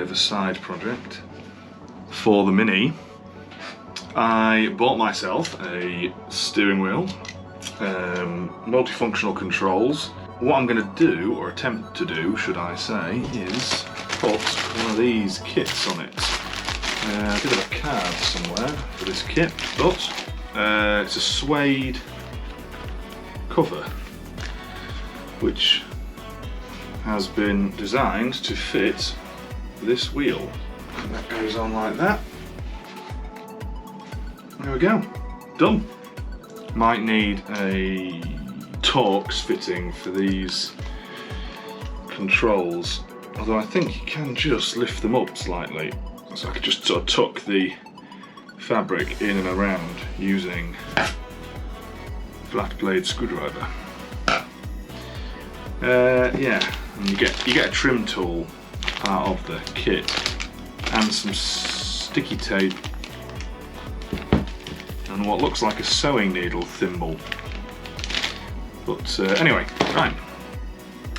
of a side project. For the Mini, I bought myself a steering wheel, multifunctional controls. What I'm going to do, or attempt to do, should I say, is put one of these kits on it. I did have a card somewhere for this kit, but it's a suede cover, which has been designed to fit this wheel. And that goes on like that. There we go, done. Might need a Torx fitting for these controls, although I think you can just lift them up slightly. So I could just sort of tuck the fabric in and around using flat blade screwdriver. Yeah, and you get a trim tool part of the kit and some sticky tape and what looks like a sewing needle thimble. But anyway, right,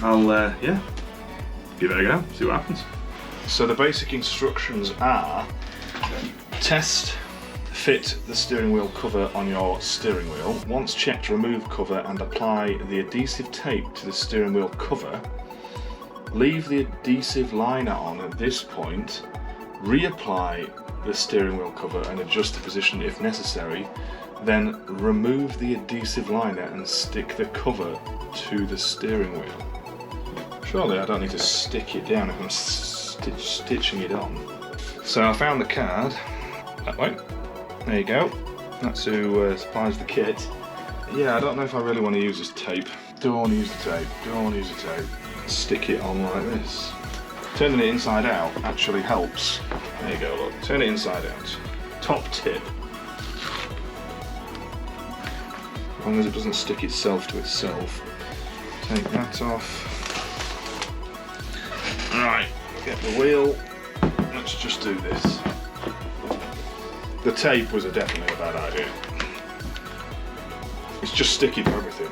I'll yeah, give it a go, see what happens. So the basic instructions are: test, fit the steering wheel cover on your steering wheel. Once checked, remove cover and apply the adhesive tape to the steering wheel cover. Leave the adhesive liner on at this point. Reapply the steering wheel cover and adjust the position if necessary. Then remove the adhesive liner and stick the cover to the steering wheel. Surely I don't need to stick it down if I'm stitching it on. So I found the card that way. There you go. That's who supplies the kit. Yeah, I don't know if I really want to use this tape. Do I want to use the tape? Do I want to use the tape? Stick it on like this. Turning it inside out actually helps. There you go, look. Turn it inside out. Top tip. As long as it doesn't stick itself to itself. Take that off. Right, get the wheel. Let's just do this. The tape was definitely a bad idea. It's just sticky to everything.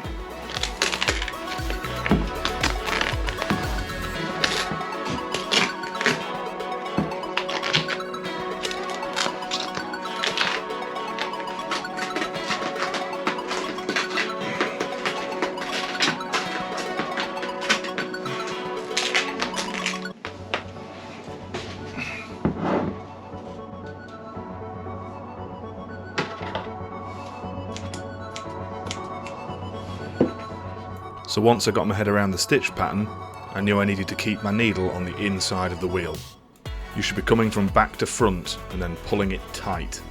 So once I got my head around the stitch pattern, I knew I needed to keep my needle on the inside of the wheel. You should be coming from back to front and then pulling it tight.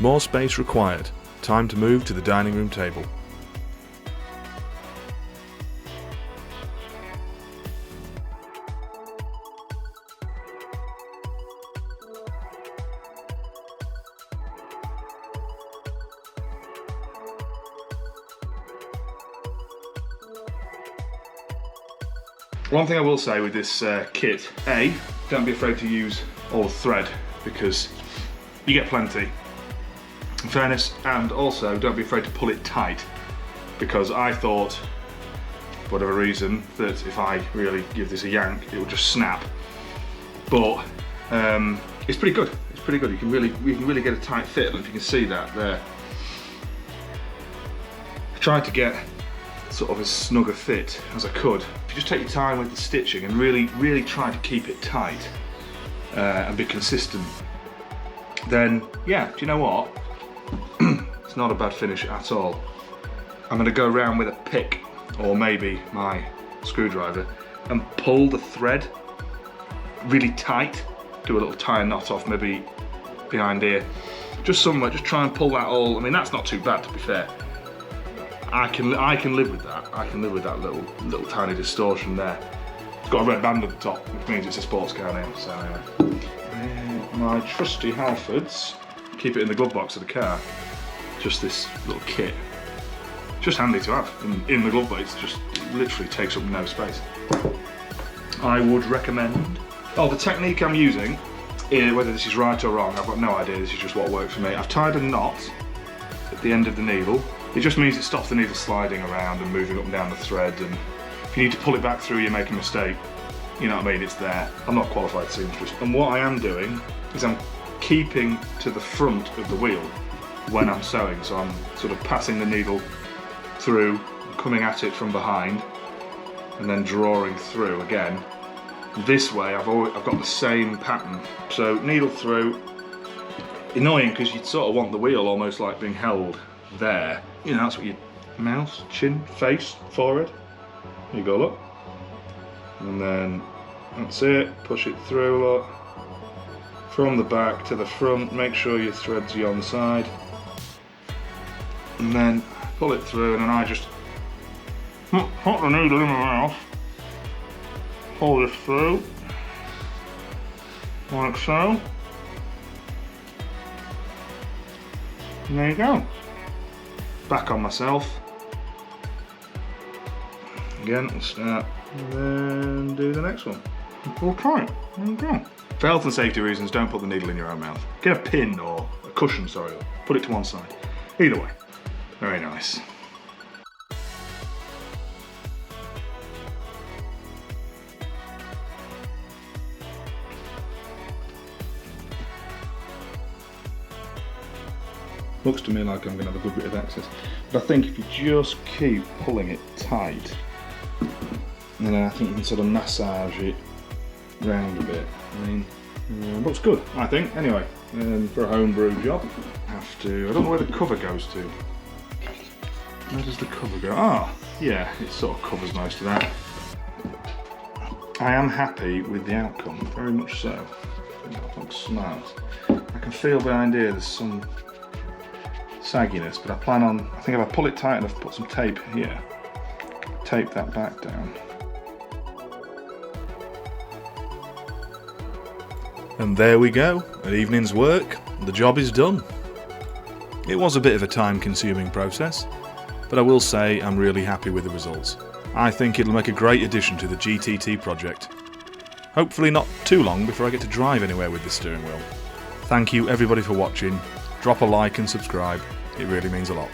More space required. Time to move to the dining room table. One thing I will say with this kit, A, don't be afraid to use all the thread because you get plenty, in fairness, and also don't be afraid to pull it tight because I thought, for whatever reason, that if I really give this a yank it would just snap, but it's pretty good. It's pretty good. You can really get a tight fit. I don't know if you can see that there. I tried to get sort of as snug a fit as I could. If you just take your time with the stitching and really try to keep it tight and be consistent, then yeah, do you know what? It's not a bad finish at all. I'm going to go around with a pick or maybe my screwdriver and pull the thread really tight. Do a little tie and knot off maybe behind here. Just somewhere, just try and pull that all. I mean, that's not too bad, to be fair. I can live with that. I can live with that little tiny distortion there. It's got a red band at the top, which means it's a sports car now. So my trusty Halfords, keep it in the glove box of the car. Just this little kit, just handy to have in the glove box. Just literally takes up no space. I would recommend. Oh, the technique I'm using, whether this is right or wrong, I've got no idea. This is just what worked for me. I've tied a knot at the end of the needle. It just means it stops the needle sliding around and moving up and down the thread, and if you need to pull it back through, you make a mistake. You know what I mean? It's there. I'm not a qualified seamstress. And what I am doing is I'm keeping to the front of the wheel when I'm sewing. So I'm sort of passing the needle through, coming at it from behind, and then drawing through again. This way I've got the same pattern. So needle through. Annoying because you'd sort of want the wheel almost like being held there. You know, that's what your mouth, chin, face, forehead. There you go, look. And then that's it, push it through, look. From the back to the front, make sure your thread's the on side. And then pull it through, and then I just put the needle in my mouth, pull this through, like so. And there you go. Back on myself. Again, we'll start and then do the next one. We'll try it. There you go. For health and safety reasons, don't put the needle in your own mouth. Get a pin or a cushion, sorry, put it to one side. Either way, very nice. Looks to me like I'm going to have a good bit of access, but I think if you just keep pulling it tight, then I think you can sort of massage it round a bit. I mean, looks good, I think. Anyway, for a homebrew job, I don't know where the cover goes to. Where does the cover go? Ah, yeah, it sort of covers most of that. I am happy with the outcome, very much so. I think that looks smart. I can feel behind here there's some sagginess, but I think if I pull it tight enough, put some tape here, tape that back down. And there we go, an evening's work, the job is done. It was a bit of a time-consuming process, but I will say I'm really happy with the results. I think it'll make a great addition to the GTT project. Hopefully not too long before I get to drive anywhere with this steering wheel. Thank you everybody for watching. Drop a like and subscribe, it really means a lot.